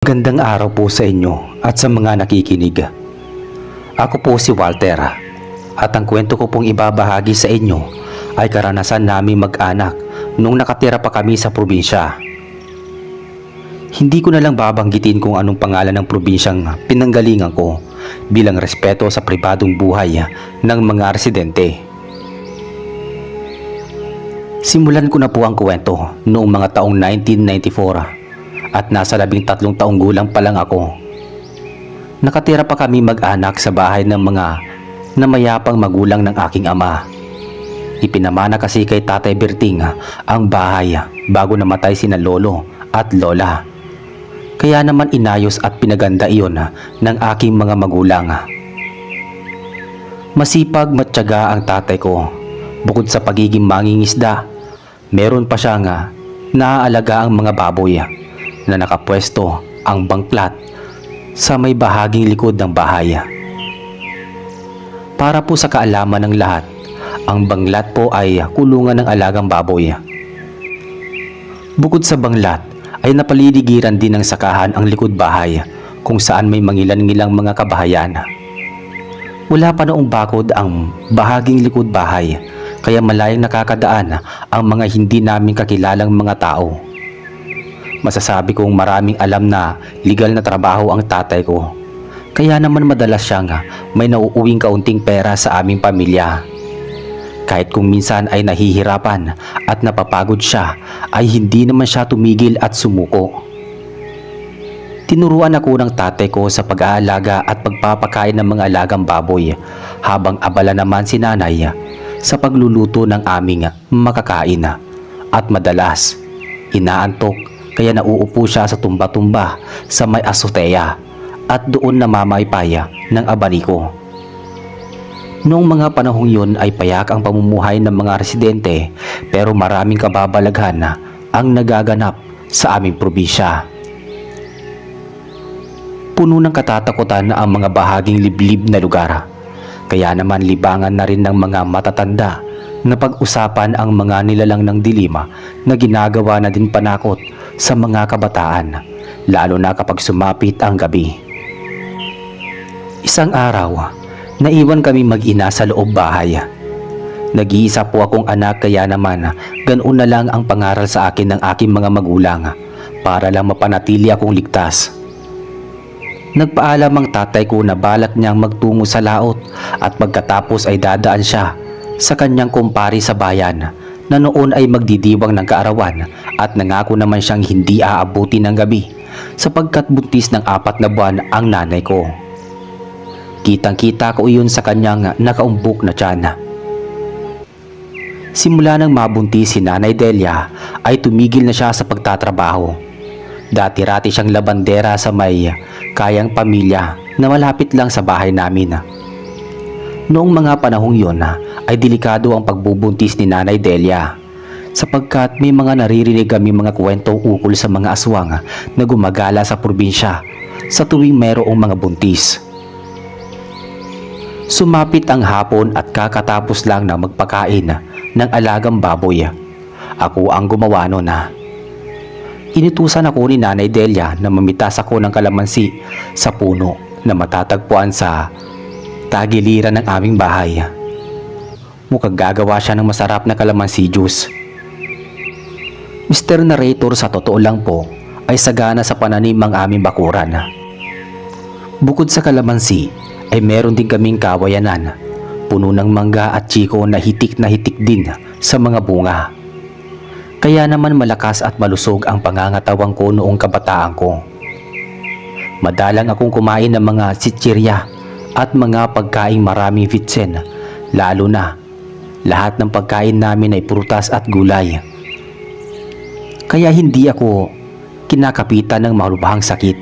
Magandang araw po sa inyo at sa mga nakikinig. Ako po si Walter at ang kwento ko pong ibabahagi sa inyo ay karanasan naming mag-anak nung nakatira pa kami sa probinsya. Hindi ko na lang babanggitin kung anong pangalan ng probinsyang pinanggalingan ko bilang respeto sa pribadong buhay ng mga residente. Simulan ko na po ang kwento noong mga taong 1994 at nasa 13 taong gulang pa lang ako. Nakatira pa kami mag-anak sa bahay ng mga namayapang magulang ng aking ama. Ipinamana kasi kay Tatay Berting ang bahay bago namatay sina lolo at lola. Kaya naman inayos at pinaganda iyon ng aking mga magulang. Masipag matyaga ang tatay ko. Bukod sa pagiging mangingisda, meron pa siyang naaalaga ang mga baboy na nakapwesto ang bangplat sa may bahaging likod ng bahay. Para po sa kaalaman ng lahat, ang banglat po ay kulungan ng alagang baboy. Bukod sa banglat ay napaliligiran din ng sakahan ang likod bahay kung saan may mangilan-ngilang mga kabahayan. Wala pa noong bakod ang bahaging likod bahay kaya malayang nakakadaan ang mga hindi namin kakilalang mga tao. Masasabi kong maraming alam na legal na trabaho ang tatay ko. Kaya naman madalas siyang may nauuwing kaunting pera sa aming pamilya. Kahit kung minsan ay nahihirapan at napapagod siya, ay hindi naman siya tumigil at sumuko. Tinuruan ako ng tatay ko sa pag-aalaga at pagpapakain ng mga alagang baboy, habang abala naman si nanay sa pagluluto ng aming makakain. At madalas, inaantok kaya nauupo siya sa tumba-tumba sa may azotea at doon namamaypaya ng abaniko. Noong mga panahong yun ay payak ang pamumuhay ng mga residente, pero maraming kababalaghan ang nagaganap sa aming probinsya. Puno ng katatakutan ang mga bahaging liblib na lugar. Kaya naman libangan na rin ng mga matatanda na pag-usapan ang mga nilalang ng dilima na ginagawa na din panakot sa mga kabataan, lalo na kapag sumapit ang gabi. Isang araw, naiwan kami mag-ina sa loob bahay. Nag-iisa po akong anak kaya naman ganoon na lang ang pangaral sa akin ng aking mga magulang para lang mapanatili akong ligtas. Nagpaalam ang tatay ko na balak niyang magtungo sa laot at pagkatapos ay dadaan siya sa kanyang kumpari sa bayan na noon ay magdidiwang ng kaarawan, at nangako naman siyang hindi aabuti ng gabi sapagkat buntis ng 4 na buwan ang nanay ko. Kitang-kita ko iyon sa kanyang nakaumbok na tiyan. Simula nang mabuntis si Nanay Delia ay tumigil na siya sa pagtatrabaho. Dati-rati siyang labandera sa may kayang pamilya na malapit lang sa bahay namin. Noong mga panahong yon ay delikado ang pagbubuntis ni Nanay Delia sapagkat may mga naririnig kami mga kwento ukol sa mga aswang na gumagala sa probinsya sa tuwing mayroong mga buntis. Sumapit ang hapon at kakatapos lang na magpakain ng alagang baboy. Ako ang gumawa noon. Inutusan ako ni Nanay Delia na mamitas ako ng kalamansi sa puno na matatagpuan sa tagiliran ng aming bahay. Mukhang gagawa siya ng masarap na kalamansi juice. Mr. Narrator, sa totoo lang po ay sagana sa pananim ang aming bakuran. Bukod sa kalamansi ay meron din kaming kawayanan, puno ng mangga at chiko na hitik din sa mga bunga. Kaya naman malakas at malusog ang pangangatawang ko noong kabataan ko. Madalang akong kumain ng mga sitsirya at mga pagkaing maraming vitsen, lalo na lahat ng pagkain namin ay prutas at gulay. Kaya hindi ako kinakapitan ng malubhang sakit.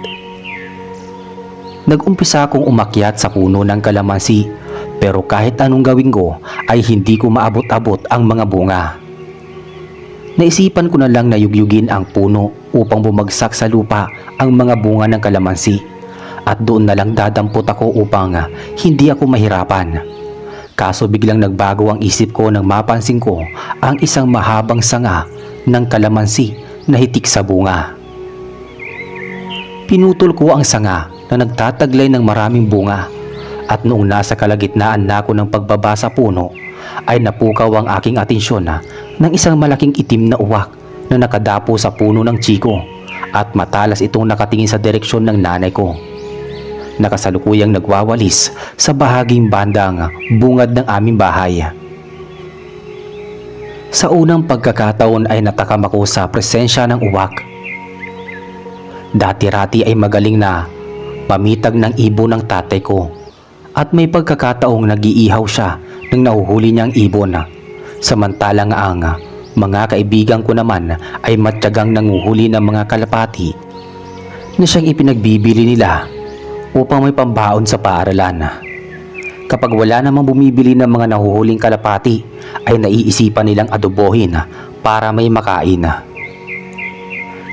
Nag-umpisa akong umakyat sa puno ng kalamansi, pero kahit anong gawin ko ay hindi ko maabot-abot ang mga bunga. Naisipan ko na lang na yugyugin ang puno upang bumagsak sa lupa ang mga bunga ng kalamansi, at doon na lang dadampot ako upang hindi ako mahirapan. Kaso biglang nagbago ang isip ko nang mapansin ko ang isang mahabang sanga ng kalamansi na hitik sa bunga. Pinutol ko ang sanga na nagtataglay ng maraming bunga at noong nasa kalagitnaan na ako ng pagbaba sa puno ay napukaw ang aking atensyon ng isang malaking itim na uwak na nakadapo sa puno ng chiko at matalas itong nakatingin sa direksyon ng nanay ko. Nakasalukuyang nagwawalis sa bahaging bandang bungad ng aming bahay. Sa unang pagkakataon ay natakam ako sa presensya ng uwak. Dati-rati ay magaling na pamitag ng ibon ng tatay ko at may pagkakataong nag-iihaw siya nang nahuhuli niyang ibon. Samantalang ang mga kaibigan ko naman ay matyagang nanguhuli ng mga kalapati na siyang ipinagbibili nila upang may pambaon sa paaralan. Kapag wala namang bumibili ng mga nahuhuling kalapati ay naiisipan nilang adobohin para may makain.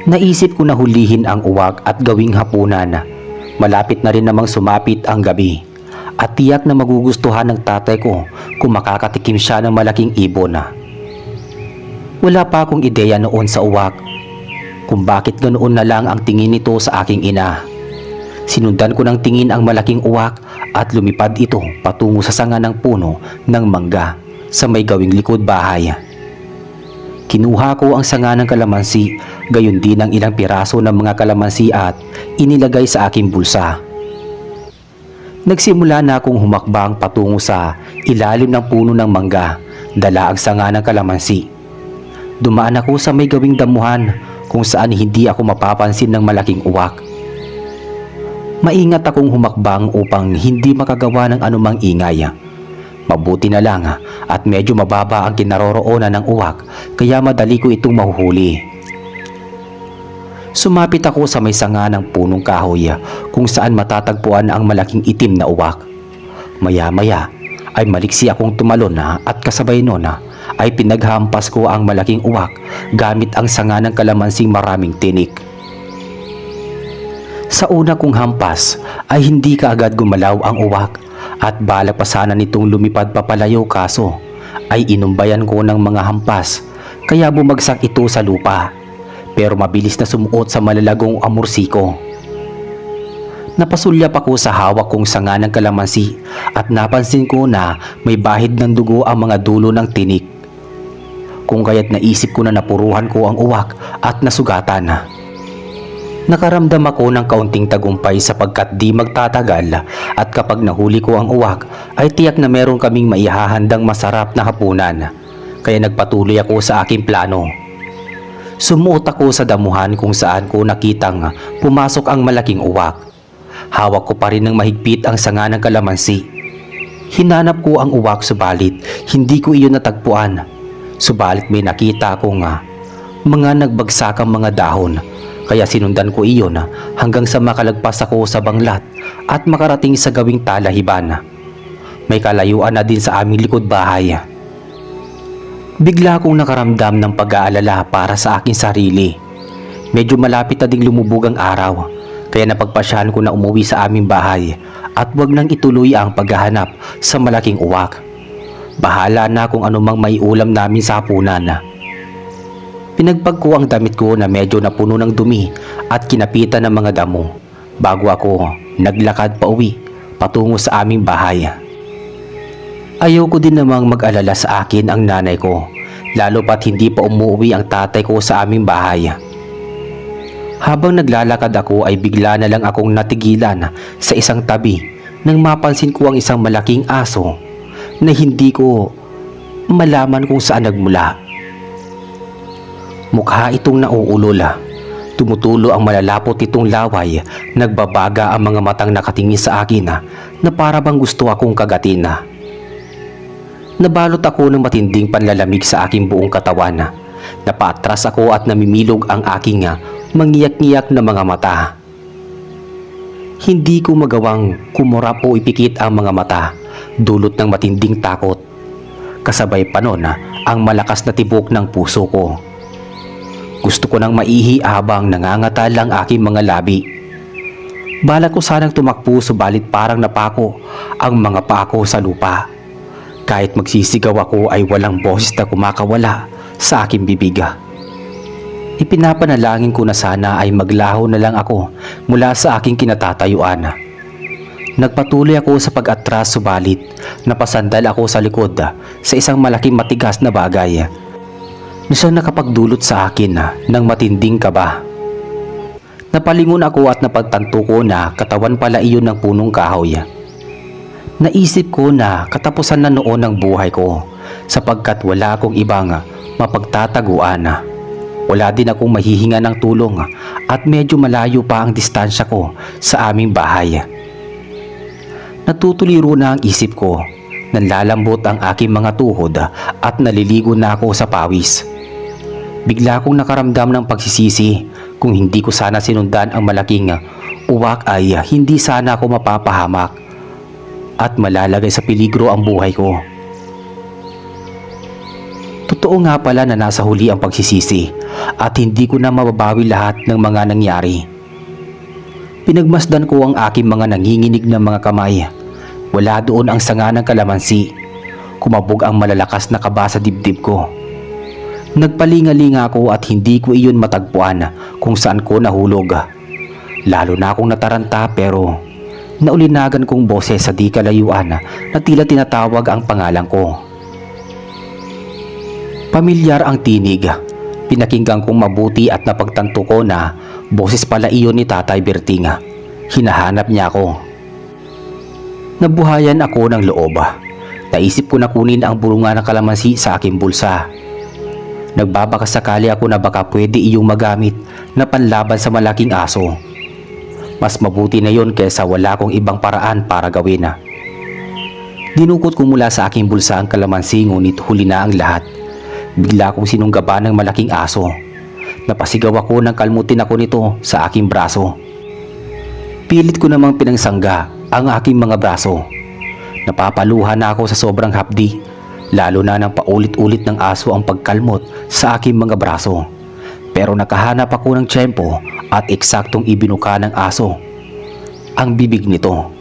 Naisip ko na hulihin ang uwak at gawing hapunan. Malapit na rin namang sumapit ang gabi at tiyak na magugustuhan ng tatay ko kung makakatikim siya ng malaking ibon. Wala pa akong ideya noon sa uwak kung bakit ganoon na lang ang tingin nito sa aking ina. Sinundan ko ng tingin ang malaking uwak at lumipad ito patungo sa sanga ng puno ng mangga sa may gawing likod bahay. Kinuha ko ang sanga ng kalamansi, gayon din ang ilang piraso ng mga kalamansi at inilagay sa aking bulsa. Nagsimula na akong humakbang patungo sa ilalim ng puno ng mangga, dala ang sanga ng kalamansi. Dumaan ako sa may gawing damuhan kung saan hindi ako mapapansin ng malaking uwak. Maingat akong humakbang upang hindi makagawa ng anumang ingay. Mabuti na lang at medyo mababa ang kinaroroonan ng uwak kaya madali ko itong mahuhuli. Sumapit ako sa may sanga ng punong kahoy kung saan matatagpuan ang malaking itim na uwak. Maya-maya ay maliksi akong tumalon at kasabay nun ay pinaghampas ko ang malaking uwak gamit ang sanga ng kalamansing maraming tinik. Sa una kong hampas ay hindi kaagad gumalaw ang uwak at balak pa sana nitong lumipad papalayo kaso ay inumbayan ko ng mga hampas kaya bumagsak ito sa lupa pero mabilis na sumuot sa malalagong amursiko. Napasulyap ako sa hawak kong sanga ng kalamansi at napansin ko na may bahid ng dugo ang mga dulo ng tinik. Kung kaya't naisip ko na napuruhan ko ang uwak at nasugatan. Nakaramdam ako ng kaunting tagumpay sapagkat di magtatagal at kapag nahuli ko ang uwak ay tiyak na meron kaming maihahandang masarap na hapunan. Kaya nagpatuloy ako sa aking plano. Sumuot ako sa damuhan kung saan ko nakitang pumasok ang malaking uwak. Hawak ko pa rin ng mahigpit ang sanga ng kalamansi. Hinanap ko ang uwak subalit hindi ko iyon natagpuan. Subalit may nakita akong mga nagbagsakang mga dahon. Kaya sinundan ko iyon hanggang sa makalagpas ako sa banglat at makarating sa gawing talahiban. May kalayuan na din sa aming likod bahay. Bigla akong nakaramdam ng pag-aalala para sa aking sarili. Medyo malapit na ding lumubog ang araw, kaya napagpasyahan ko na umuwi sa aming bahay at wag nang ituloy ang paghahanap sa malaking uwak. Bahala na kung anumang maiulam namin sa hapunan. Pinagpag ko ang damit ko na medyo napuno ng dumi at kinapitan ng mga damo bago ako naglakad pa uwi patungo sa aming bahay. Ayoko din namang mag-alala sa akin ang nanay ko, lalo pat hindi pa umuwi ang tatay ko sa aming bahay. Habang naglalakad ako ay bigla na lang akong natigilan sa isang tabi nang mapansin ko ang isang malaking aso na hindi ko malaman kung saan nagmula. Mukha itong nauulol. Tumutulo ang malalapot itong laway. Nagbabaga ang mga matang nakatingin sa akin na para bang gusto akong kagatin. Nabalot ako ng matinding panlalamig sa aking buong katawan. Napatras ako at namimilog ang aking mangiyak-ngiyak na mga mata. Hindi ko magawang kumurap o ipikit ang mga mata, dulot ng matinding takot. Kasabay pa nun ang malakas na tibok ng puso ko. Gusto ko nang maihi habang nangangatal ang aking mga labi. Balak ko sanang tumakbo subalit parang napako ang mga paa ko sa lupa. Kahit magsisigaw ako ay walang boses na kumakawala sa aking bibig. Ipinapanalangin ko na sana ay maglaho na lang ako mula sa aking kinatatayuan. Nagpatuloy ako sa pag-atras subalit napasandal ako sa likod sa isang malaking matigas na bagay na siyang nakapagdulot sa akin ng matinding kaba. Napalingon ako at napagtanto ko na katawan pala iyon ng punong kahoy. Naisip ko na katapusan na noon ng buhay ko sapagkat wala akong ibang mapagtataguan. Wala din akong mahihinga ng tulong at medyo malayo pa ang distansya ko sa aming bahay. Natutuliro na ang isip ko, nanlalambot ang aking mga tuhod at naliligo na ako sa pawis. Bigla akong nakaramdam ng pagsisisi. Kung hindi ko sana sinundan ang malaking uwak ay hindi sana ako mapapahamak at malalagay sa peligro ang buhay ko. Totoo nga pala na nasa huli ang pagsisisi at hindi ko na mababawi lahat ng mga nangyari. Pinagmasdan ko ang aking mga nanginginig na mga kamay. Wala doon ang sanga ng kalamansi. Kumabog ang malalakas na kaba sa dibdib ko. Nagpalingalinga ako at hindi ko iyon matagpuan kung saan ko nahulog. Lalo na akong nataranta pero naulinagan kong boses sa di kalayuan na tila tinatawag ang pangalan ko. Pamilyar ang tinig. Pinakinggan kong mabuti at napagtanto ko na boses pala iyon ni Tatay Berting. Hinahanap niya ako. Nabuhayan ako ng loob. Naisip ko na kunin ang bulunga ng kalamansi sa aking bulsa. Nagbabakasakali ako na baka pwede iyong magamit na panlaban sa malaking aso. Mas mabuti na yon kaysa wala akong ibang paraan para gawin. Dinukot ko mula sa aking bulsa ang kalamansi ngunit huli na ang lahat. Bigla akong sinunggaban ng malaking aso. Napasigaw ako nang kalmutin ako nito sa aking braso. Pilit ko namang pinangsangga ang aking mga braso. Napapaluha na ako sa sobrang hapdi, lalo na nang paulit-ulit ng aso ang pagkalmot sa aking mga braso. Pero nakahanap ako ng tiyempo at eksaktong ibinuka ng aso ang bibig nito.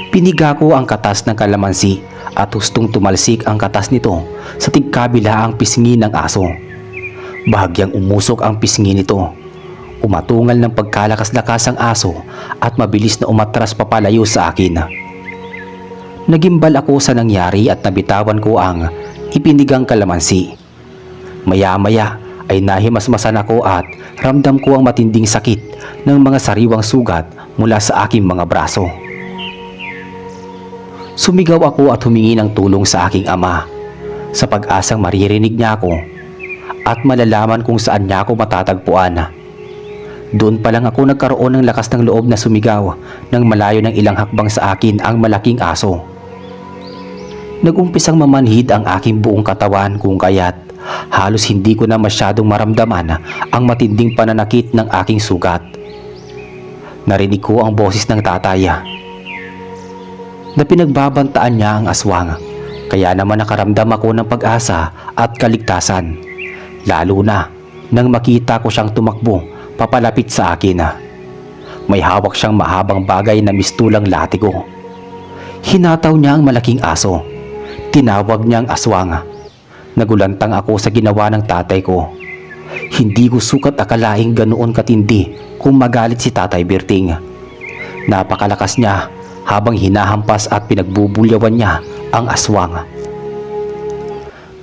Piniga ko ang katas ng kalamansi at hustong tumalsik ang katas nito sa tigkabilaang pisngi ng aso. Bahagyang umusok ang pisngi nito. Umatungal ng pagkalakas-lakas ang aso at mabilis na umatras papalayo sa akin. Nagimbal ako sa nangyari at nabitawan ko ang ipinigang kalamansi. Maya-maya ay nahimasmasan ako at ramdam ko ang matinding sakit ng mga sariwang sugat mula sa aking mga braso. Sumigaw ako at humingi ng tulong sa aking ama sa pag-asang maririnig niya ako at malalaman kung saan niya ako matatagpuan. Doon pa lang ako nagkaroon ng lakas ng loob na sumigaw nang malayo ng ilang hakbang sa akin ang malaking aso. Nagumpisang mamanhid ang aking buong katawan kung kaya't halos hindi ko na masyadong maramdaman ang matinding pananakit ng aking sugat. Narinig ko ang boses ng tatay na pinagbabantaan niya ang aswang, kaya naman nakaramdam ako ng pag-asa at kaligtasan, lalo na nang makita ko siyang tumakbo papalapit sa akin. May hawak siyang mahabang bagay na mistulang latigo. Hinataw niya ang malaking aso. Tinawag niyang aswang. Nagulantang ako sa ginawa ng tatay ko. Hindi ko sukat akalaing ganoon katindi kung magalit si Tatay Berting. Napakalakas niya habang hinahampas at pinagbubulyawan niya ang aswang.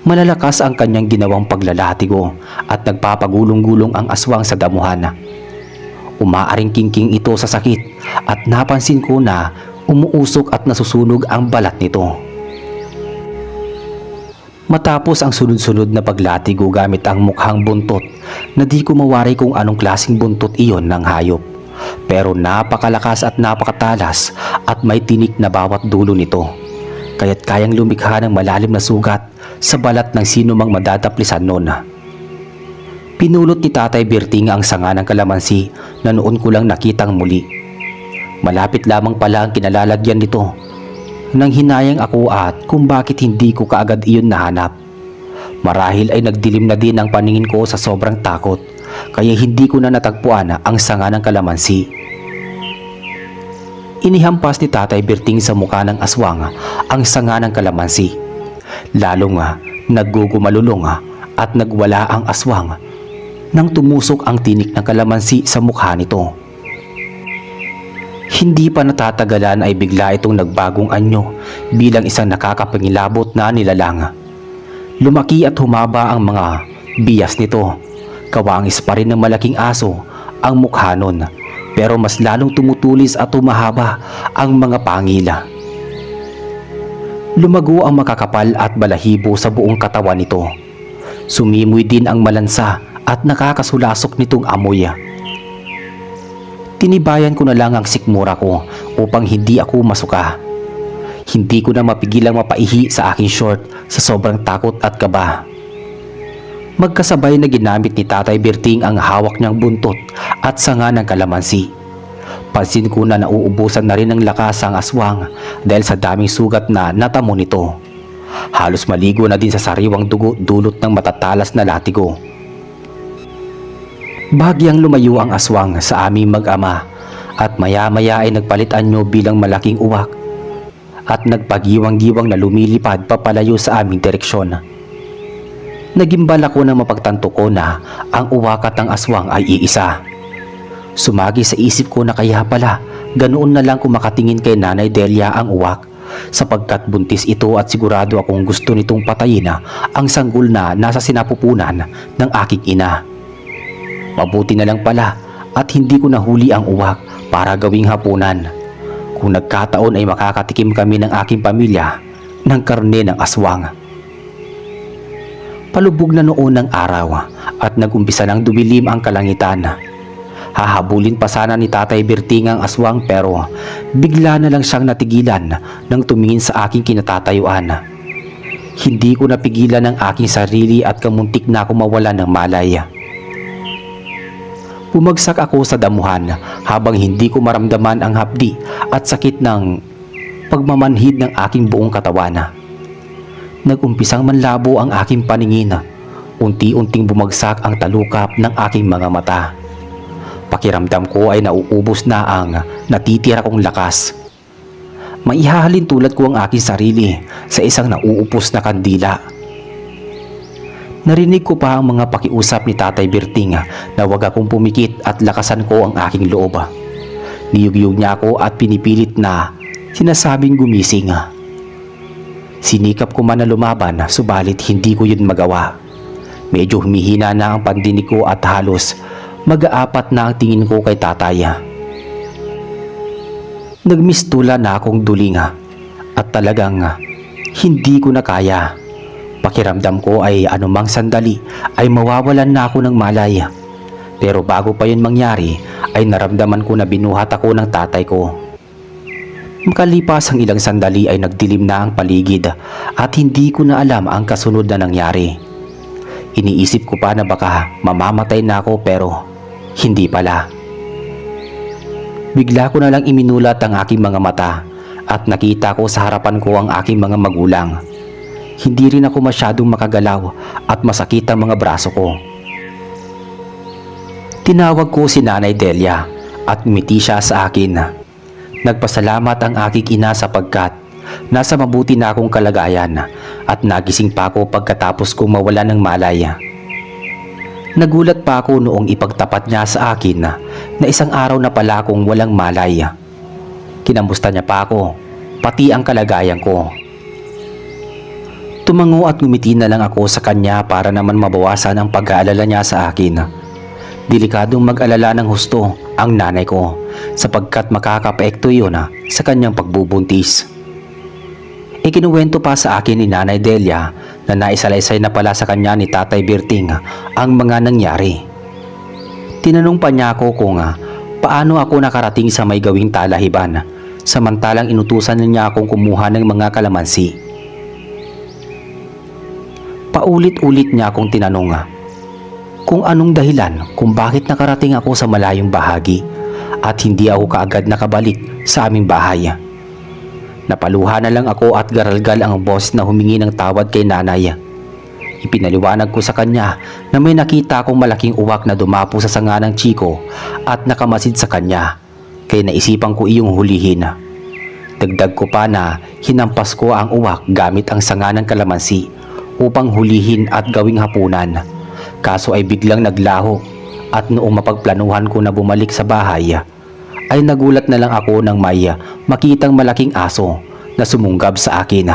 Malalakas ang kanyang ginawang paglalatigo at nagpapagulong-gulong ang aswang sa damuhan. Umaaring kingking ito sa sakit at napansin ko na umuusok at nasusunog ang balat nito. Matapos ang sunod-sunod na paglatigo gamit ang mukhang buntot na di ko mawari kung anong klaseng buntot iyon ng hayop. Pero napakalakas at napakatalas at may tinik na bawat dulo nito. Kaya't kayang lumikha ng malalim na sugat sa balat ng sino mang madadaplisan noon. Pinulot ni Tatay Berting ang sanga ng kalamansi na noon ko lang nakitang muli. Malapit lamang pala ang kinalalagyan nito. Nang hinayang ako at kung bakit hindi ko kaagad iyon nahanap. Marahil ay nagdilim na din ang paningin ko sa sobrang takot, kaya hindi ko na natagpuan ang sanga ng kalamansi. Inihampas ni Tatay Berting sa mukha ng aswang ang sanga ng kalamansi. Lalong naggugumalulong at nagwala ang aswang nang tumusok ang tinik ng kalamansi sa mukha nito. Hindi pa natatagalan ay bigla itong nagbagong anyo bilang isang nakakapangilabot na nilalang. Lumaki at humaba ang mga biyas nito. Kawangis pa rin ng malaking aso ang mukha nun, pero mas lalong tumutulis at humahaba ang mga pangila. Lumago ang makakapal at balahibo sa buong katawan nito. Sumimoy din ang malansa at nakakasulasok nitong amoy. Tinibayan ko na lang ang sikmura ko upang hindi ako masuka. Hindi ko na mapigilang mapaihi sa aking short sa sobrang takot at kaba. Magkasabay na ginamit ni Tatay Berting ang hawak niyang buntot at sanga ng kalamansi. Pansin ko na nauubusan na rin ng lakas ang aswang dahil sa daming sugat na natamo nito. Halos maligo na din sa sariwang dugo dulot ng matatalas na latigo. Bahagyang lumayo ang aswang sa aming mag-ama at maya-maya ay nagpalit anyo bilang malaking uwak at nagpagiwang-giwang na lumilipad papalayo sa aming direksyon. Nagimbal ako nang mapagtanto ko na ang uwak at ang aswang ay iisa. Sumagi sa isip ko na kaya pala ganoon na lang kung makatingin kay Nanay Delia ang uwak, sapagkat buntis ito at sigurado akong gusto nitong patayin ang sanggol na nasa sinapupunan ng aking ina. Mabuti na lang pala at hindi ko nahuli ang uwak para gawing hapunan. Kung nagkataon ay makakatikim kami ng aking pamilya ng karne ng aswang. Palubog na noon ang araw at nagumpisa ng dumilim ang kalangitan. Hahabulin pa sana ni Tatay Berting ang aswang pero bigla na lang siyang natigilan nang tumingin sa aking kinatatayuan. Hindi ko napigilan ang aking sarili at kamuntik na ako mawalan ng malay. Bumagsak ako sa damuhan habang hindi ko maramdaman ang hapdi at sakit ng pagmamanhid ng aking buong katawan. Nagumpisang manlabo ang aking paningin. Unti-unting bumagsak ang talukap ng aking mga mata. Pakiramdam ko ay nauubos na ang natitira kong lakas. Maihahalin tulad ko ang aking sarili sa isang nauupos na kandila. Narinig ko pa ang mga pakiusap ni Tatay Berting na huwag akong pumikit at lakasan ko ang aking loob. Niyugyug niya ako at pinipilit na sinasabing gumising. Sinikap ko man na lumaban subalit hindi ko yun magawa. Medyo humihina na ang pandinig ko at halos mag-aapat na ang tingin ko kay tatay. Nagmistula na akong dulinga at talagang hindi ko na kaya. Pakiramdam ko ay anumang sandali ay mawawalan na ako ng malay. Pero bago pa yun mangyari ay naramdaman ko na binuhat ako ng tatay ko. Makalipas ang ilang sandali ay nagdilim na ang paligid at hindi ko na alam ang kasunod na nangyari. Iniisip ko pa na baka mamamatay na ako pero hindi pala. Bigla ko na lang iminulat ang aking mga mata at nakita ko sa harapan ko ang aking mga magulang. Hindi rin ako masyadong makagalaw at masakit ang mga braso ko. Tinawag ko si Nanay Delia at umiti siya sa akin. Nagpasalamat ang aking ina sapagkat nasa mabuti na akong kalagayan at nagising pa ako pagkatapos kong mawala ng malay. Nagulat pa ako noong ipagtapat niya sa akin na isang araw na pala akong walang malay. Kinamusta niya pa ako, pati ang kalagayan ko. Tumango at ngumiti na lang ako sa kanya para naman mabawasan ang pag-aalala niya sa akin. Delikadong mag-alala ng husto ang nanay ko sapagkat makakaapekto yun sa kanyang pagbubuntis. Ikinuwento pa sa akin ni Nanay Delia na naisalaysay na pala sa kanya ni Tatay Berting ang mga nangyari. Tinanong pa niya ako kung paano ako nakarating sa may gawing talahiban samantalang inutusan niya akong kumuha ng mga kalamansi. Paulit-ulit niya akong tinanong kung anong dahilan kung bakit nakarating ako sa malayong bahagi at hindi ako kaagad nakabalik sa aming bahay. Napaluha na lang ako at garalgal ang boss na humingi ng tawad kay nanay. Ipinaliwanag ko sa kanya na may nakita akong malaking uwak na dumapo sa sanga ng chiko at nakamasid sa kanya, kaya naisipan ko iyong hulihin. Dagdag ko pa na hinampas ko ang uwak gamit ang sanga ng kalamansi upang hulihin at gawing hapunan kaso ay biglang naglaho at noong mapagplanuhan ko na bumalik sa bahay ay nagulat na lang ako nang may makitang malaking aso na sumunggab sa akin.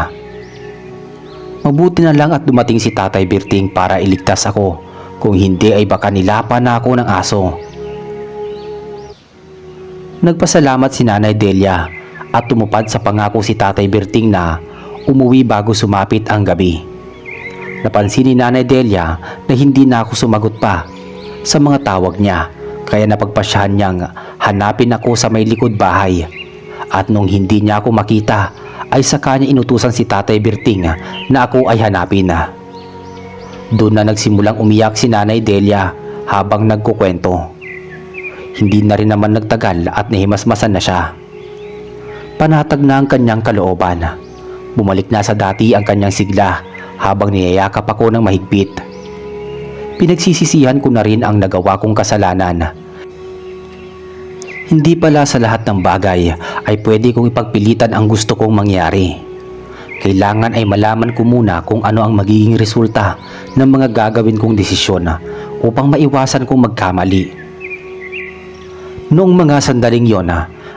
Mabuti na lang at dumating si Tatay Berting para iligtas ako, kung hindi ay baka nilapan na ako ng aso. Nagpasalamat si Nanay Delia at tumupad sa pangako si Tatay Berting na umuwi bago sumapit ang gabi. Napansin ni Nanay Delia na hindi na ako sumagot pa sa mga tawag niya, kaya napagpasyahan niyang hanapin ako sa may likod bahay. At nung hindi niya ako makita ay saka niya inutusan si Tatay Berting na ako ay hanapin. Doon na nagsimulang umiyak si Nanay Delia habang nagkukwento. Hindi na rin naman nagtagal at nahimasmasan na siya. Panatag na ang kanyang kalooban. Bumalik na sa dati ang kanyang sigla habang niyayakap ako ng mahigpit. Pinagsisisihan ko na rin ang nagawa kong kasalanan. Hindi pala sa lahat ng bagay ay pwede kong ipagpilitan ang gusto kong mangyari. Kailangan ay malaman ko muna kung ano ang magiging resulta ng mga gagawin kong desisyon upang maiwasan kong magkamali. Noong mga sandaling yon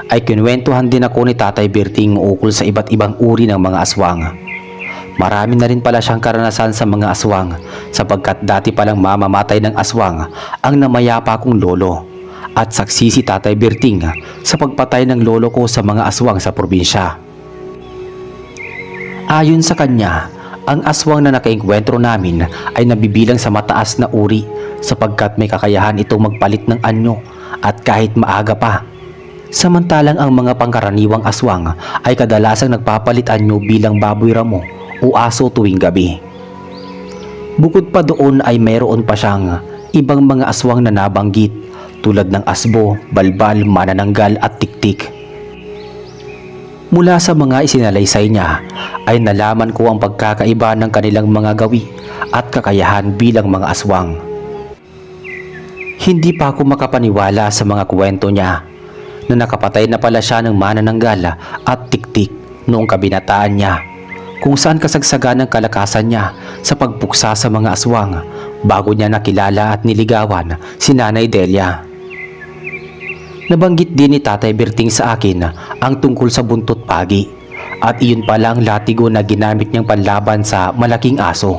ay kinwentuhan din ako ni Tatay Berting ukol sa iba't ibang uri ng mga aswang. Marami na rin pala siyang karanasan sa mga aswang sapagkat dati palang mamamatay ng aswang ang namayapa kong lolo. At saksi si Tatay Berting sa pagpatay ng lolo ko sa mga aswang sa probinsya. Ayon sa kanya, ang aswang na nakaengkwentro namin ay nabibilang sa mataas na uri sapagkat may kakayahan itong magpalit ng anyo at kahit maaga pa. Samantalang ang mga pangkaraniwang aswang ay kadalasang nagpapalit anyo bilang baboy ramo o aso tuwing gabi. Bukod pa doon ay mayroon pa siyang ibang mga aswang na nabanggit tulad ng asbo, balbal, manananggal at tiktik. Mula sa mga isinalaysay niya ay nalaman ko ang pagkakaiba ng kanilang mga gawi at kakayahan bilang mga aswang. Hindi pa ako makapaniwala sa mga kwento niya na nakapatay na pala siya ng manananggal at tiktik noong kabinataan niya, kung saan kasagsagan ng kalakasan niya sa pagpuksa sa mga aswang bago niya nakilala at niligawan si Nanay Delia. Nabanggit din ni Tatay Berting sa akin ang tungkol sa buntot pagi at iyon pala ang latigo na ginamit niyang panlaban sa malaking aso.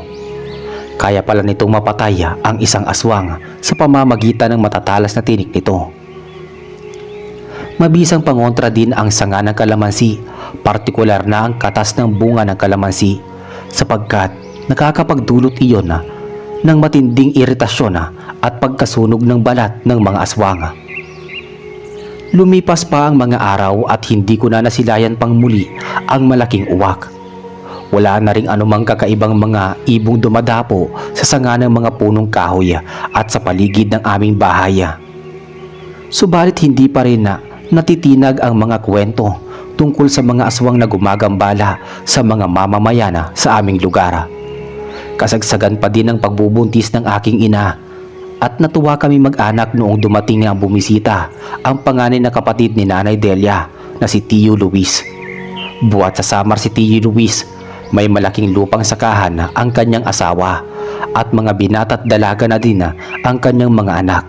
Kaya pala nitong mapatay ang isang aswang sa pamamagitan ng matatalas na tinik nito. Mabisang pangontra din ang sanga ng kalamansi, partikular na ang katas ng bunga ng kalamansi sapagkat nakakapagdulot iyon ng matinding iritasyon at pagkasunog ng balat ng mga aswang. Lumipas pa ang mga araw at hindi ko na nasilayan pang muli ang malaking uwak. Wala na ring anumang kakaibang mga ibong dumadapo sa sanga ng mga punong kahoy at sa paligid ng aming bahay. Subalit hindi pa rin natitinag ang mga kwento tungkol sa mga aswang na gumagambala sa mga mamamayan sa aming lugar. Kasagsagan pa din ang pagbubuntis ng aking ina. At natuwa kami mag-anak noong dumating ang bumisita ang panganay na kapatid ni Nanay Delia na si Tio Luis. Buhat sa Samar si Tio Luis, may malaking lupang sakahan ang kanyang asawa at mga binata't dalaga na din ang kanyang mga anak.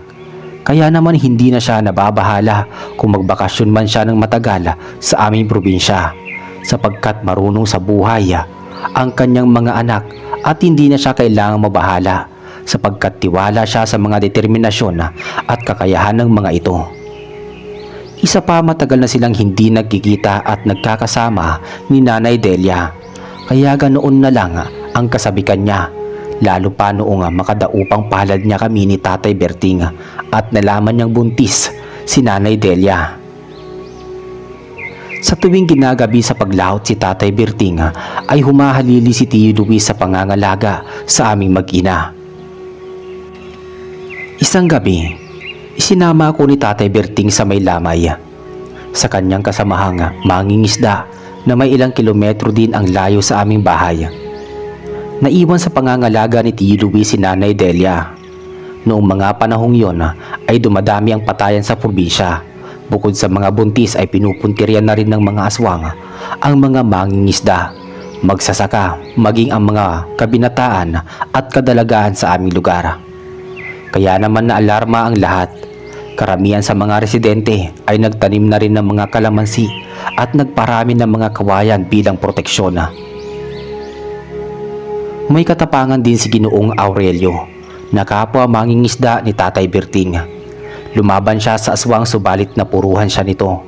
Kaya naman hindi na siya nababahala kung magbakasyon man siya ng matagal sa aming probinsya sapagkat marunong sa buhay ang kanyang mga anak at hindi na siya kailangang mabahala sapagkat tiwala siya sa mga determinasyon at kakayahan ng mga ito. Isa pa, matagal na silang hindi nagkikita at nagkakasama ni Nanay Delia, kaya ganoon na lang ang kasabikan niya, lalo pa noong makadaupang palad niya kami ni Tatay Berting at nalaman niyang buntis si Nanay Delia. Sa tuwing ginagabi sa paglahot si Tatay Berting ay humahalili si Tio Luis sa pangangalaga sa aming mag-ina. Isang gabi, isinama ako ni Tatay Berting sa may lamay. Sa kanyang kasamahang mangingisda na may ilang kilometro din ang layo sa aming bahay. Naiwan sa pangangalaga ni Tio Luis si Nanay Delia. Noong mga panahong yon ay dumadami ang patayan sa probinsya. Bukod sa mga buntis ay pinupuntiryan na rin ng mga aswang ang mga mangingisda, magsasaka, maging ang mga kabinataan at kadalagaan sa aming lugar. Kaya naman naalarma ang lahat. Karamihan sa mga residente ay nagtanim na rin ng mga kalamansi at nagparami ng mga kawayan bilang proteksyon. May katapangan din si Ginoong Aurelio na kapwa mangingisda ni Tatay Berting. Lumaban siya sa aswang subalit napuruhan siya nito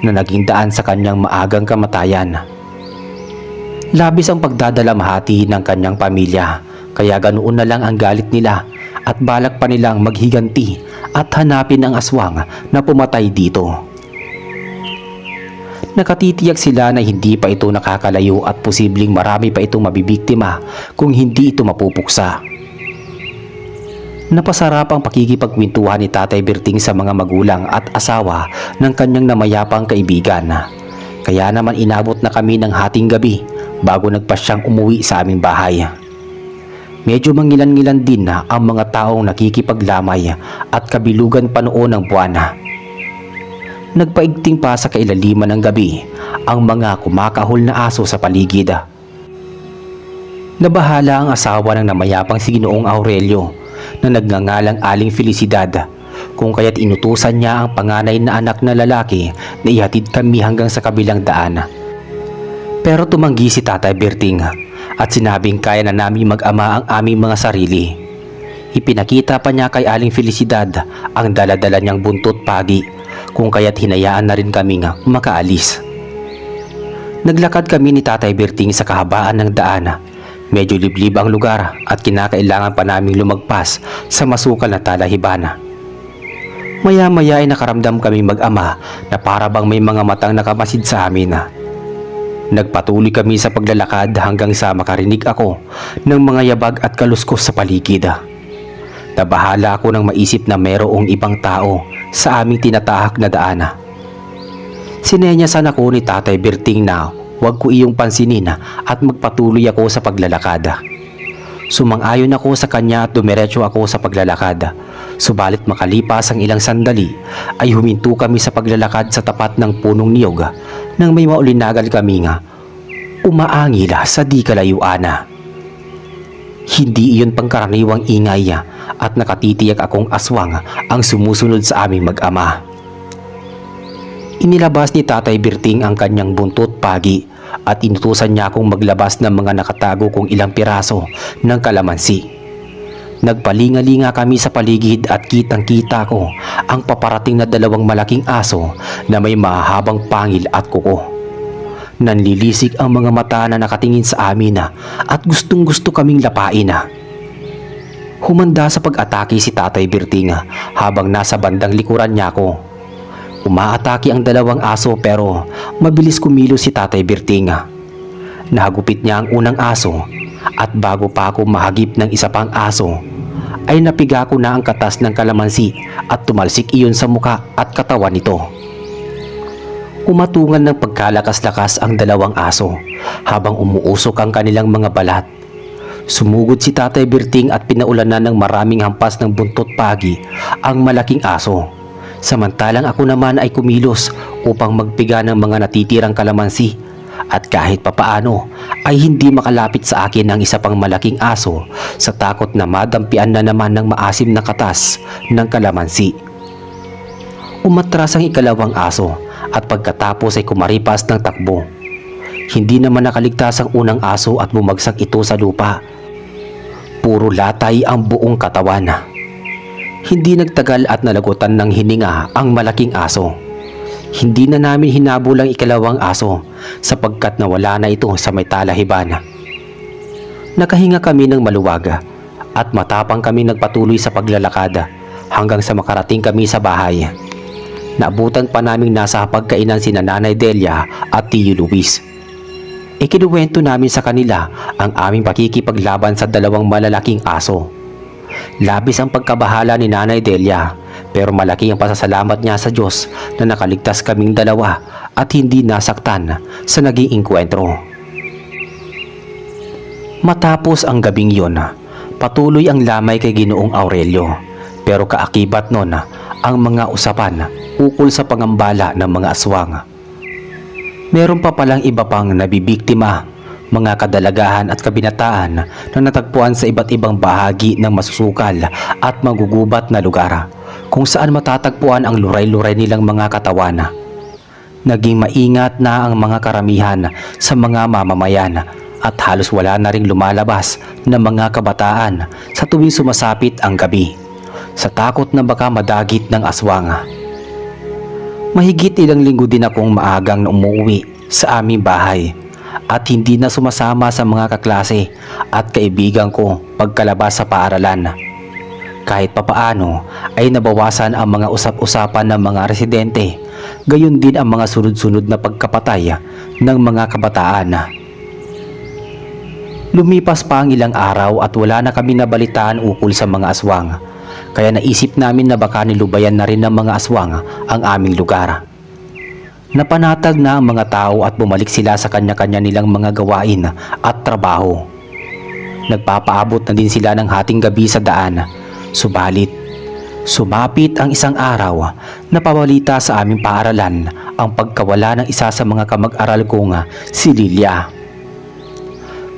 na naging daan sa kanyang maagang kamatayan. Labis ang pagdadalamhati ng kanyang pamilya kaya ganoon na lang ang galit nila at balak pa nilang maghiganti at hanapin ang aswang na pumatay dito. Nakatitiyak sila na hindi pa ito nakakalayo at posibleng marami pa itong mabibiktima kung hindi ito mapupuksa. Napasarap ang pakikipagkwentuhan ni Tatay Berting sa mga magulang at asawa ng kanyang namayapang kaibigan. Kaya naman inabot na kami ng hating gabi bago nagpasyang umuwi sa aming bahay. Medyo mangilan-ngilan din na ang mga taong nakikipaglamay at kabilugan pa noon ng buwan. Nagpaigting pa sa kailaliman ng gabi ang mga kumakahol na aso sa paligid. Nabahala ang asawa ng namayapang si Ginoong Aurelio na nagngangalang Aling Felicidad kung kaya't inutusan niya ang panganay na anak na lalaki na ihatid kami hanggang sa kabilang daan. Pero tumanggi si Tatay Berting at sinabing kaya na namin mag-ama ang aming mga sarili. Ipinakita pa niya kay Aling Felicidad ang daladala niyang buntot pagi kung kaya't hinayaan na rin kaming makaalis. Naglakad kami ni Tatay Berting sa kahabaan ng daan. Medyo liblib ang lugar at kinakailangan pa naming lumagpas sa masukal na talahiban. Maya-maya ay nakaramdam kaming mag-ama na para bang may mga matang nakamasid sa amin. Nagpatuloy kami sa paglalakad hanggang sa makarinig ako ng mga yabag at kaluskos sa paligid. Nabahala ako nang maisip na mayroong ibang tao sa aming tinatahak na daan. Sinenyasan ako ni Tatay Berting na huwag ko iyong pansinin at magpatuloy ako sa paglalakad. Sumang-ayon ako sa kanya at dumiretso ako sa paglalakad. Subalit makalipas ang ilang sandali ay huminto kami sa paglalakad sa tapat ng punong niyog nang may maulinagal kami nga umaangila sa di kalayuan. Hindi iyon pangkaraniwang ingay at nakatitiyak akong aswang ang sumusunod sa aming mag-ama. Inilabas ni Tatay Berting ang kanyang buntot pagi at inutusan niya akong maglabas ng mga nakatago kong ilang piraso ng kalamansi. Nagpalingalinga kami sa paligid at kitang-kita ko ang paparating na dalawang malaking aso na may mahabang pangil at kuko. Nanlilisik ang mga mata na nakatingin sa amin at gustong-gusto kaming lapain. Humanda sa pag-atake si Tatay Berting habang nasa bandang likuran niya ako. Umaatake ang dalawang aso pero mabilis kumilos si Tatay Berting. Nahagupit niya ang unang aso at bago pa ako mahagip ng isa pang aso ay napiga ko na ang katas ng kalamansi at tumalsik iyon sa muka at katawan nito. Umatungan ng pagkalakas-lakas ang dalawang aso habang umuusok ang kanilang mga balat. Sumugod si Tatay Berting at pinaulanan ng maraming hampas ng buntot pagi ang malaking aso. Samantalang ako naman ay kumilos upang magpiga ng mga natitirang kalamansi at kahit papaano ay hindi makalapit sa akin ang isa pang malaking aso sa takot na madampian na naman ng maasim na katas ng kalamansi. Umatras ang ikalawang aso at pagkatapos ay kumaripas ng takbo. Hindi naman nakaligtas ang unang aso at bumagsak ito sa lupa. Puro latay ang buong katawan. Hindi nagtagal at nalagutan ng hininga ang malaking aso. Hindi na namin hinabol ang ikalawang aso sapagkat nawala na ito sa may talahiban. Nakahinga kami ng maluwag at matapang kami nagpatuloy sa paglalakad hanggang sa makarating kami sa bahay. Naabutan pa naming nasa pagkainan sina Nanay Delia at Tio Luis. Ikinuwento namin sa kanila ang aming pakikipaglaban sa dalawang malalaking aso. Labis ang pagkabahala ni Nanay Delia pero malaki ang pasasalamat niya sa Diyos na nakaligtas kaming dalawa at hindi nasaktan sa naging engkwentro. Matapos ang gabing yon, patuloy ang lamay kay Ginoong Aurelio pero kaakibat nun ang mga usapan ukol sa pangambala ng mga aswang. Meron pa palang iba pang nabibiktima mga kadalagahan at kabinataan na natagpuan sa iba't ibang bahagi ng masusukal at magugubat na lugar kung saan matatagpuan ang luray-luray nilang mga katawan. Naging maingat na ang mga karamihan sa mga mamamayan at halos wala na ring lumalabas na mga kabataan sa tuwing sumasapit ang gabi sa takot na baka madagit ng aswang. Mahigit ilang linggo din akong maagang na umuwi sa aming bahay at hindi na sumasama sa mga kaklase at kaibigan ko pagkalabas sa paaralan. Kahit papaano ay nabawasan ang mga usap-usapan ng mga residente, gayon din ang mga sunod-sunod na pagkapatay ng mga kabataan. Lumipas pa ang ilang araw at wala na kami nabalitaan ukol sa mga aswang. Kaya naisip namin na baka nilubayan na rin ng mga aswang ang aming lugar. Napanatag na ang mga tao at bumalik sila sa kanya-kanya nilang mga gawain at trabaho. Nagpapaabot na din sila ng hating gabi sa daan. Subalit, sumapit ang isang araw na pabalita sa aming paaralan ang pagkawala ng isa sa mga kamag-aral kong si Lilia.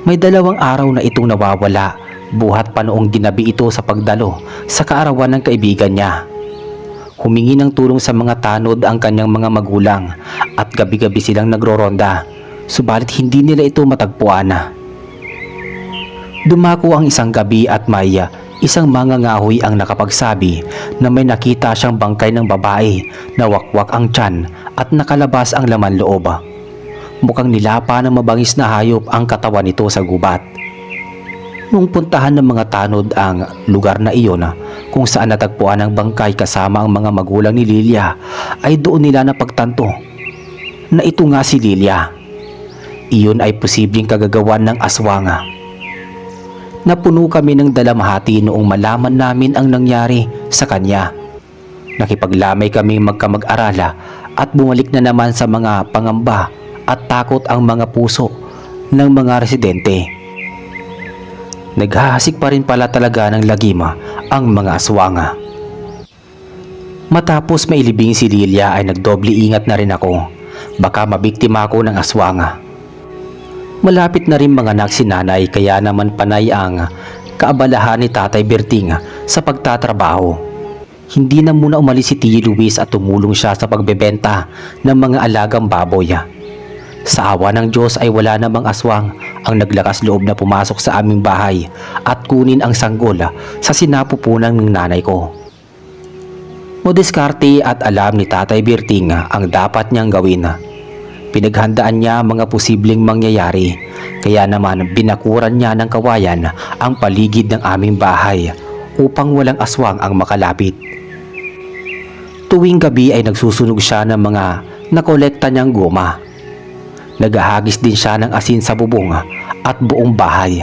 May 2 araw na itong nawawala, buhat pa noong ginabi ito sa pagdalo sa kaarawan ng kaibigan niya. Humingi ng tulong sa mga tanod ang kanyang mga magulang at gabi-gabi silang nagro-ronda, subalit hindi nila ito matagpuan. Dumako ang isang gabi at may isang mangangahoy ang nakapagsabi na may nakita siyang bangkay ng babae na wakwak ang tiyan at nakalabas ang laman loob. Mukhang nilapa ng mabangis na hayop ang katawan nito sa gubat. Nung puntahan ng mga tanod ang lugar na iyon kung saan natagpuan ang bangkay kasama ang mga magulang ni Lilia, ay doon nila napagtanto na ito nga si Lilia. Iyon ay posibleng kagagawan ng aswang. Napuno kami ng dalamhati noong malaman namin ang nangyari sa kanya. Nakipaglamay kami magkamag-arala at bumalik na naman sa mga pangamba at takot ang mga puso ng mga residente. Naghahasik pa rin pala talaga ng lagima ang mga aswang. Matapos mailibing si Lilia ay nagdoble ingat na rin ako. Baka mabiktima ako ng aswang. Malapit na rin mga si nanay kaya naman panay ang kaabalahan ni Tatay Berting sa pagtatrabaho. Hindi na muna umalis si Tio Luis at tumulong siya sa pagbebenta ng mga alagang baboy. Sa awa ng Diyos ay wala namang aswang ang naglakas loob na pumasok sa aming bahay at kunin ang sanggol sa sinapupunan ng nanay ko. Madiskarte at alam ni Tatay Berting ang dapat niyang gawin. Pinaghandaan niya ang mga posibleng mangyayari, kaya naman binakuran niya ng kawayan ang paligid ng aming bahay upang walang aswang ang makalapit. Tuwing gabi ay nagsusunog siya ng mga nakolekta niyang goma. Naghahagis din siya ng asin sa bubong at buong bahay.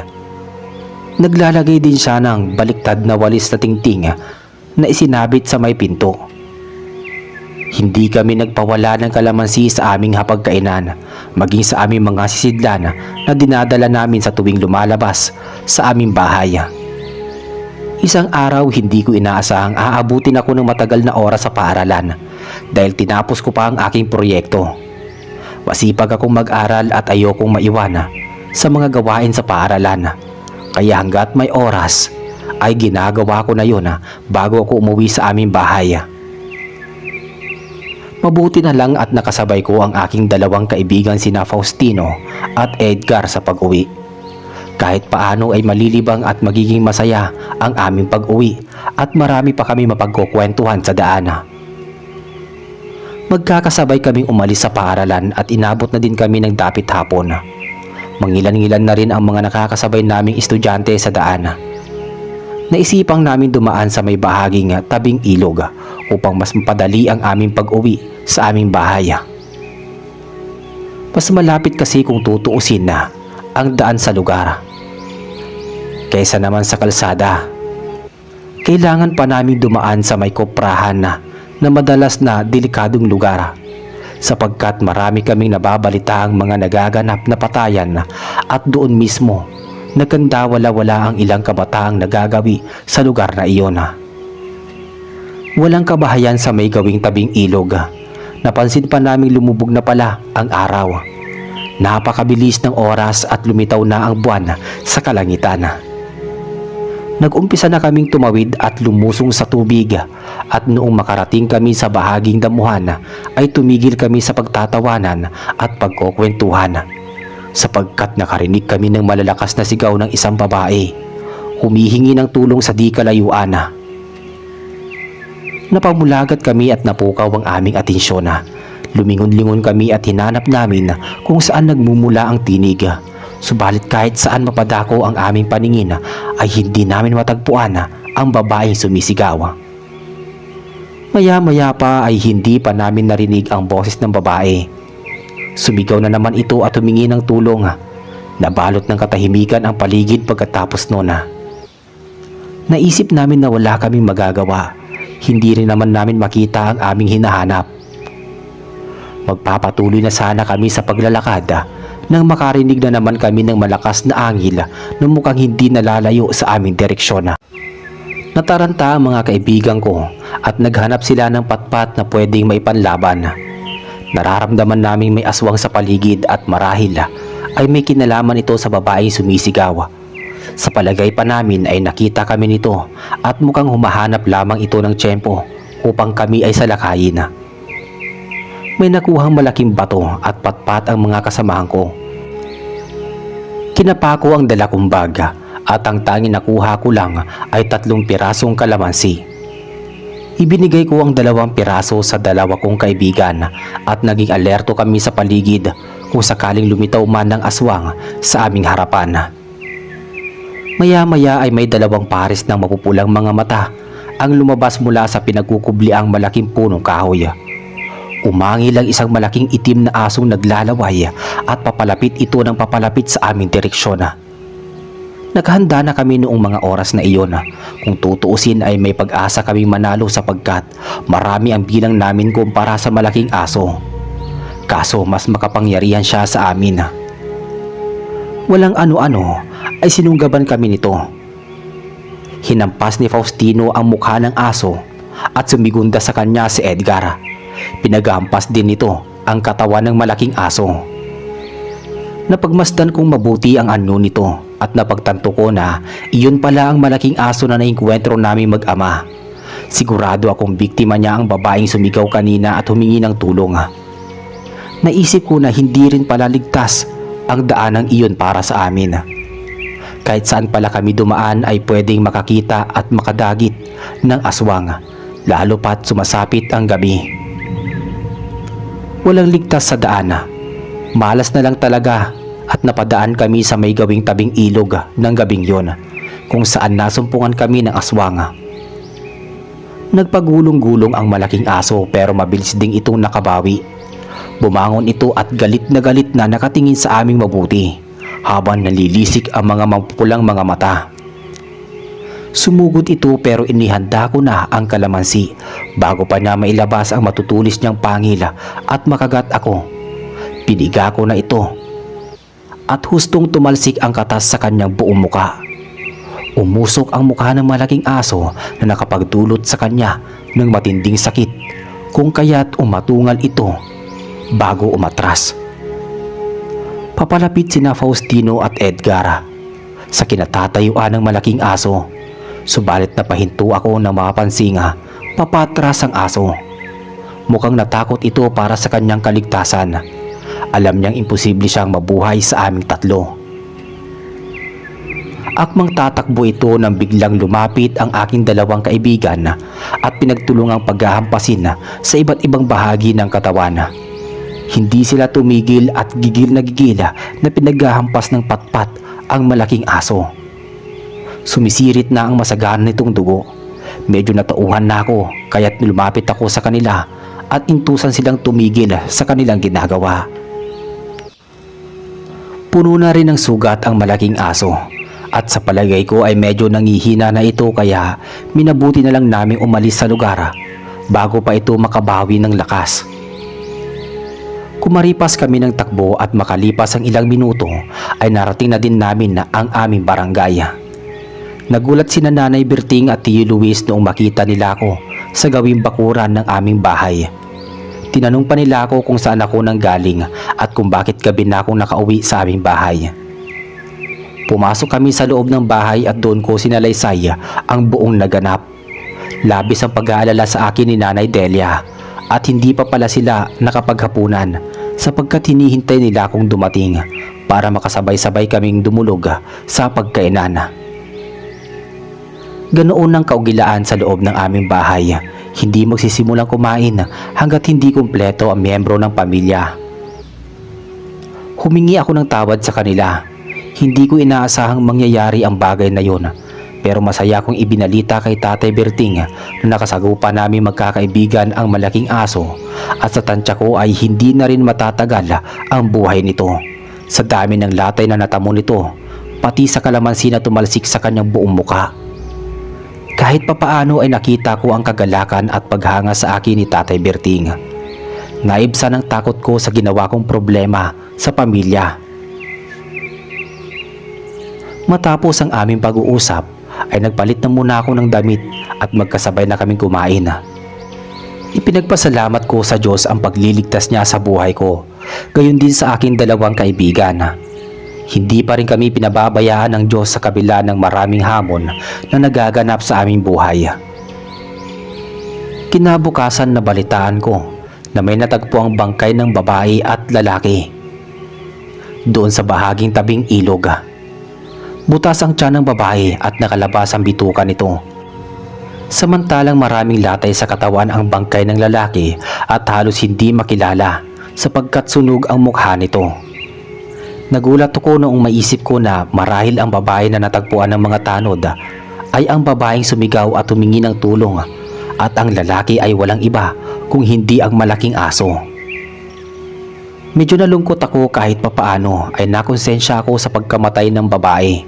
Naglalagay din siya ng baliktad na walis na tingting na isinabit sa may pinto. Hindi kami nagpawala ng kalamansi sa aming hapagkainan, maging sa aming mga sisidlan na dinadala namin sa tuwing lumalabas sa aming bahay. Isang araw hindi ko inaasahang aabutin ako ng matagal na oras sa paaralan dahil tinapos ko pa ang aking proyekto. Masipag akong mag-aral at ayokong maiwan sa mga gawain sa paaralan. Kaya hanggat may oras ay ginagawa ko na yun bago ako umuwi sa aming bahay. Mabuti na lang at nakasabay ko ang aking 2 kaibigan sina Faustino at Edgar sa pag-uwi. Kahit paano ay malilibang at magiging masaya ang aming pag-uwi at marami pa kami mapagkukwentuhan sa daan. Magkakasabay kaming umalis sa paaralan at inabot na din kami ng dapit hapon. Mangilan-ngilan na rin ang mga nakakasabay naming estudyante sa daan. Naisipang namin dumaan sa may bahaging tabing ilog upang mas mapadali ang aming pag-uwi sa aming bahay. Mas malapit kasi kung tutuusin na ang daan sa lugar kaysa naman sa kalsada. Kailangan pa namin dumaan sa may koprahan na madalas na delikadong lugar sapagkat marami kaming nababalitaang mga nagaganap na patayan at doon mismo nagkandawala-wala ang ilang kabataang nagagawi sa lugar na iyon. Walang kabahayan sa may gawing tabing ilog. Napansin pa naming lumubog na pala ang araw. Napakabilis ng oras at lumitaw na ang buwan sa kalangitan. Nag-umpisa na kaming tumawid at lumusong sa tubig, at noong makarating kami sa bahaging damuhan ay tumigil kami sa pagtatawanan at pagkukwentuhan, sapagkat nakarinig kami ng malalakas na sigaw ng isang babae, humihingi ng tulong sa di kalayuan. Napamulagat kami at napukaw ang aming atensyon. Lumingon-lingon kami at hinanap namin kung saan nagmumula ang tinig. Subalit kahit saan mapadako ang aming paningin ay hindi namin matagpuan ang babaeng sumisigaw. Maya-maya pa ay hindi pa namin narinig ang boses ng babae. Sumigaw na naman ito at humingi ng tulong. Nabalot ng katahimikan ang paligid pagkatapos noon. Naisip namin na wala kaming magagawa. Hindi rin naman namin makita ang aming hinahanap. Magpapatuloy na sana kami sa paglalakad nang makarinig na naman kami ng malakas na angil na mukhang hindi nalalayo sa aming direksyon. Nataranta ang mga kaibigan ko at naghanap sila ng patpat na pwedeng maipanlaban. Nararamdaman naming may aswang sa paligid at marahil ay may kinalaman ito sa babaeng sumisigaw. Sa palagay pa namin ay nakita kami nito at mukhang humahanap lamang ito ng tiyempo upang kami ay salakayin. May nakuhang malaking bato at patpat ang mga kasamahan ko. Kinapa ko ang dala kong bag at ang tanging nakuha ko lang ay 3 pirasong kalamansi. Ibinigay ko ang 2 piraso sa 2 kong kaibigan at naging alerto kami sa paligid kung sakaling lumitaw man ng aswang sa aming harapan. Maya-maya ay may 2 pares ng mapupulang mga mata ang lumabas mula sa pinagkukubliang malaking punong kahoy. Umangil ang isang malaking itim na asong naglalaway at papalapit ito ng papalapit sa aming direksyon. Naghanda na kami noong mga oras na iyon. Kung tutuusin ay may pag-asa kaming manalo sapagkat marami ang bilang namin kumpara sa malaking aso. Kaso mas makapangyarihan siya sa amin. Walang ano-ano ay sinunggaban kami nito. Hinampas ni Faustino ang mukha ng aso at sumigunda sa kanya si Edgar. Pinaghampas din nito ang katawan ng malaking aso. Napagmasdan kong mabuti ang anyo nito at napagtanto ko na iyon pala ang malaking aso na naengkwentro naming mag-ama. Sigurado akong biktima niya ang babaeng sumigaw kanina at humingi ng tulong. Naisip ko na hindi rin pala ligtas ang daanang iyon para sa amin. Kahit saan pala kami dumaan ay pwedeng makakita at makadagit ng aswang, lalo pat sumasapit ang gabi. Walang ligtas sa daan. Malas na lang talaga at napadaan kami sa may gawing tabing ilog ng gabing yon, kung saan nasumpungan kami ng aswang. Nagpagulong-gulong ang malaking aso pero mabilis ding itong nakabawi. Bumangon ito at galit na nakatingin sa aming mabuti habang nalilisik ang mga mapupulang mga mata. Sumugod ito pero inihanda ko na ang kalamansi bago pa na mailabas ang matutulis niyang pangil at makagat ako. Piniga ko na ito at hustong tumalsik ang katas sa kanyang buong muka. Umusok ang mukha ng malaking aso na nakapagdulot sa kanya ng matinding sakit, kung kaya't umatungal ito bago umatras. Papalapit sina Faustino at Edgar sa kinatatayuan ng malaking aso. Subalit napahinto ako na mapapansin papatras ang aso. Mukhang natakot ito para sa kanyang kaligtasan. Alam niyang imposible siyang mabuhay sa aming 3. Akmang tatakbo ito nang biglang lumapit ang aking 2 kaibigan at pinagtulungang paghahampasin sa iba't ibang bahagi ng katawan. Hindi sila tumigil at gigil na pinaghahampas ng patpat ang malaking aso. Sumisirit na ang masagana nitong dugo. Medyo natauhan na ako kaya't lumapit ako sa kanila at intusan silang tumigil sa kanilang ginagawa. Puno na rin ng sugat ang malaking aso at sa palagay ko ay medyo nangihina na ito kaya minabuti na lang naming umalis sa lugar bago pa ito makabawi ng lakas. Kumaripas kami ng takbo at makalipas ang ilang minuto ay narating na din namin na ang aming barangay. Nagulat sina Nanay Berting at Tiyo Luis noong makita nila ako sa gawing bakuran ng aming bahay. Tinanong pa nila ako kung saan ako nanggaling at kung bakit gabi na akong nakauwi sa aming bahay. Pumasok kami sa loob ng bahay at doon ko sinalaysay ang buong naganap. Labis ang pag-aalala sa akin ni Nanay Delia at hindi pa pala sila nakapaghapunan sapagkat hinihintay nila akong dumating para makasabay-sabay kaming dumulog sa pagkainan. Ganoon ang kaugilaan sa loob ng aming bahay. Hindi magsisimulang kumain hanggat hindi kumpleto ang miyembro ng pamilya. Humingi ako ng tawad sa kanila. Hindi ko inaasahang mangyayari ang bagay na yon. Pero masaya akong ibinalita kay Tatay Berting na nakasagupa namin magkakaibigan ang malaking aso at sa tansya ko ay hindi na rin matatagal ang buhay nito. Sa dami ng latay na natamo nito, pati sa kalamansi na tumalsik sa kanyang buong muka. Kahit papaano ay nakita ko ang kagalakan at paghanga sa akin ni Tatay Berting. Naibsan ang takot ko sa ginawa kong problema sa pamilya. Matapos ang aming pag-uusap ay nagpalit na muna ako ng damit at magkasabay na kaming kumain. Ipinagpasalamat ko sa Diyos ang pagliligtas niya sa buhay ko, gayon din sa aking dalawang kaibigan. Hindi pa rin kami pinababayaan ng Diyos sa kabila ng maraming hamon na nagaganap sa aming buhay. Kinabukasan nabalitaan ko na may natagpo ang bangkay ng babae at lalaki doon sa bahaging tabing ilog. Butas ang tiyan ng babae at nakalabas ang bituka nito. Samantalang maraming latay sa katawan ang bangkay ng lalaki at halos hindi makilala sapagkat sunog ang mukha nito. Nagulat ako noong maisip ko na marahil ang babae na natagpuan ng mga tanod ay ang babaeng sumigaw at humingi ng tulong at ang lalaki ay walang iba kung hindi ang malaking aso. Medyo nalungkot ako kahit papaano ay nakonsensya ako sa pagkamatay ng babae.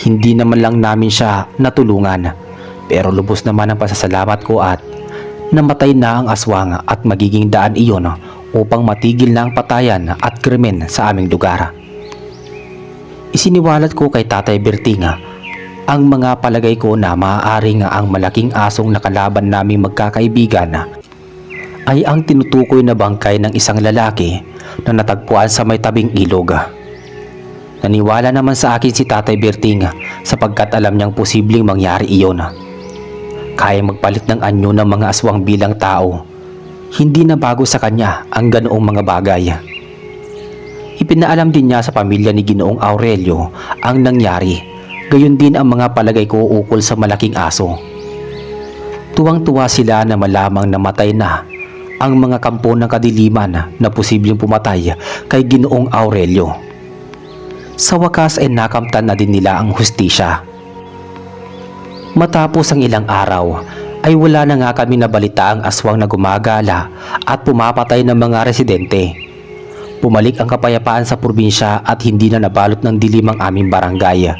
Hindi naman lang namin siya natulungan pero lubos naman ang pasasalamat ko at namatay na ang aswang at magiging daan iyon upang matigil na ang patayan at krimen sa aming lugar. Isiniwalat ko kay Tatay Berting ang mga palagay ko na maaaring ang malaking asong nakalaban naming magkakaibigan ay ang tinutukoy na bangkay ng isang lalaki na natagpuan sa may tabing ilog. Naniwala naman sa akin si Tatay Berting sapagkat alam niyang posibleng mangyari iyon. Kaya magpalit ng anyo ng mga aswang bilang tao. Hindi na bago sa kanya ang ganoong mga bagay. Ipinaalam din niya sa pamilya ni Ginoong Aurelio ang nangyari, gayon din ang mga palagay ko ukol sa malaking aso. Tuwang-tuwa sila na malamang namatay na ang mga kampo ng kadiliman na posibleng pumatay kay Ginoong Aurelio. Sa wakas ay nakamtan na din nila ang hustisya. Matapos ang ilang araw, ay wala na nga kami nabalita ang aswang na gumagala at pumapatay ng mga residente. Bumalik ang kapayapaan sa probinsya at hindi na nabalot ng dilim ang aming barangay.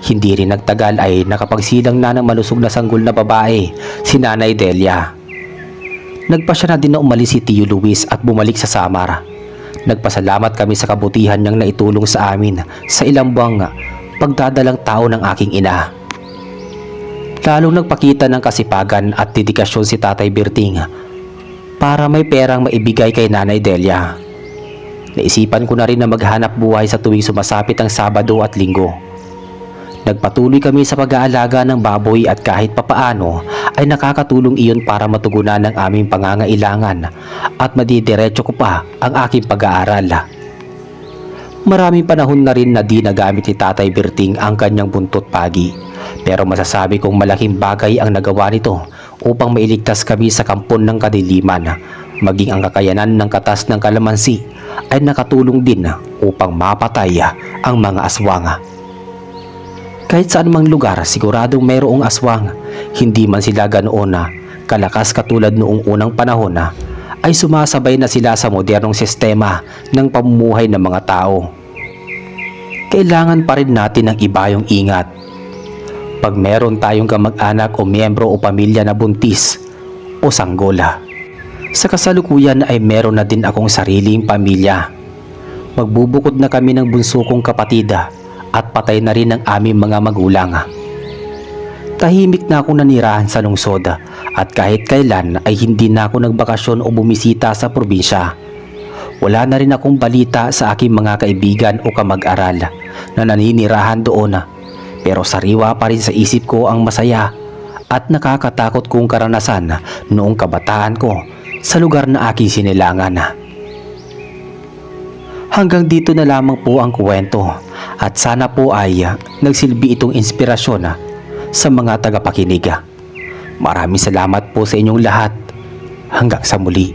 Hindi rin nagtagal ay nakapagsilang na ng malusog na sanggol na babae, si Nanay Delia. Nagpasya na din na umalis si Tio Luis at bumalik sa Samar. Nagpasalamat kami sa kabutihan niyang naitulong sa amin sa ilang buwang pagdadalang tao ng aking ina. Lalong nagpakita ng kasipagan at dedikasyon si Tatay Berting para may perang maibigay kay Nanay Delia. Naisipan ko na rin na maghanap buhay sa tuwing sumasapit ang Sabado at Linggo. Nagpatuloy kami sa pag-aalaga ng baboy at kahit papaano ay nakakatulong iyon para matugunan ang aming pangangailangan at madidiretso ko pa ang aking pag-aaral. Maraming panahon na rin na di nagamit ni Tatay Berting ang kanyang buntot pagi. Pero masasabi kong malaking bagay ang nagawa nito upang mailigtas kami sa kampon ng kadiliman. Maging ang kakayanan ng katas ng kalamansi ay nakatulong din upang mapatay ang mga aswang. Kahit saan mang lugar siguradong mayroong aswang, hindi man sila ganoon kalakas katulad noong unang panahon ay sumasabay na sila sa modernong sistema ng pamumuhay ng mga tao. Kailangan pa rin natin ng ibayong ingat. Pag meron tayong kamag-anak o miyembro o pamilya na buntis o sanggola. Sa kasalukuyan ay meron na din akong sariling pamilya. Magbubukod na kami ng bunso kong kapatid at patay na rin ang aming mga magulang. Tahimik na akong nanirahan sa lungsod at kahit kailan ay hindi na ako nagbakasyon o bumisita sa probinsya. Wala na rin akong balita sa aking mga kaibigan o kamag-aral na naninirahan doon, pero sariwa pa rin sa isip ko ang masaya at nakakatakot kong karanasan noong kabataan ko sa lugar na aking sinilangan. Hanggang dito na lamang po ang kwento at sana po ay nagsilbi itong inspirasyon sa mga tagapakinig. Maraming salamat po sa inyong lahat. Hanggang sa muli.